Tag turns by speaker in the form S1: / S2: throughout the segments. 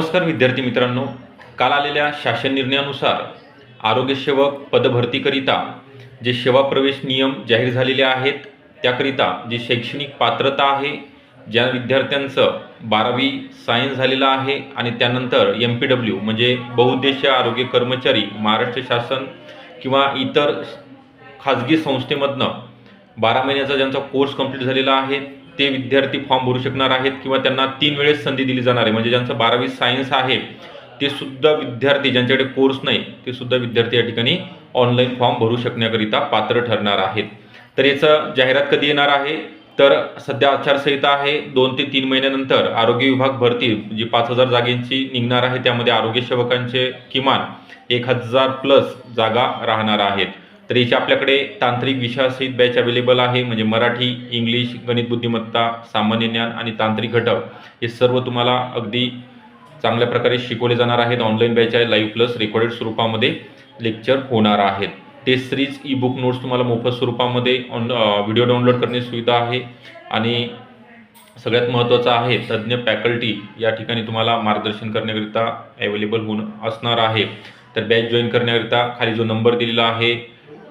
S1: नमस्कार विद्यार्थी मित्रांनो, काल आलेल्या शासन निर्णयानुसार आरोग्य सेवक पदभरतीकरिता जे सेवा प्रवेश नियम जाहीर झालेले आहेत, त्याकरिता जी शैक्षणिक पात्रता आहे, ज्या विद्यार्थ्यांचं 12वी सायन्स झालेलं आहे आणि त्यानंतर MPW म्हणजे बहुउद्देशीय आरोग्य कर्मचारी महाराष्ट्र शासन किंवा इतर खाजगी संस्थेमधनं 12 महिन्याचा ज्यांचा कोर्स कंप्लीट झालेला आहे ते विद्यार्थी फॉर्म भरू शकणार आहेत किंवा त्यांना 3 वेळेस संधी दिली जाणार आहे। म्हणजे ज्यांचं 12वी सायन्स आहे ते सुद्धा विद्यार्थी, ज्यांच्याकडे कोर्स नाही ते सुद्धा विद्यार्थी या ठिकाणी ऑनलाईन फॉर्म भरू शकण्याकरिता पात्र ठरणार आहेत। तर याचं जाहिरात कधी येणार आहे, तर सध्या आचारसंहिता आहे, 2 ते 3 महिन्यानंतर आरोग्य विभाग भरती जी 5000 जागांची निघणार आहे, त्यामध्ये आरोग्य सेवकांचे किमान 1000+ जागा राहणार आहेत। तर याची आपल्याकडे तांत्रिक विषयासहित बॅच अवेलेबल आहे, म्हणजे मराठी, इंग्लिश, गणित बुद्धिमत्ता, सामान्य ज्ञान आणि तांत्रिक घटक हे सर्व तुम्हाला अगदी चांगल्या प्रकारे शिकवले जाणार आहेत। ऑनलाईन बॅच आहे, लाईव्ह प्लस रेकॉर्डेड स्वरूपामध्ये लेक्चर होणार आहेत। टेस्ट सिरीज ई-बुक नोट्स तुम्हाला मोफत स्वरूपामध्ये व्हिडिओ डाउनलोड करण्याची सुविधा आहे आणि सगळ्यात महत्त्वाचं आहे तज्ज्ञ फॅकल्टी या ठिकाणी तुम्हाला मार्गदर्शन करण्याकरिता अवेलेबल असणार आहे। तर बॅच जॉईन करण्याकरिता खाली जो नंबर दिलेला आहे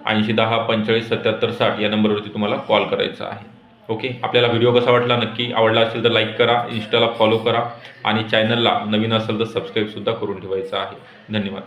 S1: 8010 45 77 60 या नंबरवरती तुम्हाला कॉल करायचा आहे। ओके, आपल्याला व्हिडिओ कसा वाटला, नक्की आवडला असेल तर लाईक करा, इंस्टाला फॉलो करा आणि चॅनलला नवीन असेल तर सबस्क्राईबसुद्धा करून ठेवायचं आहे। धन्यवाद।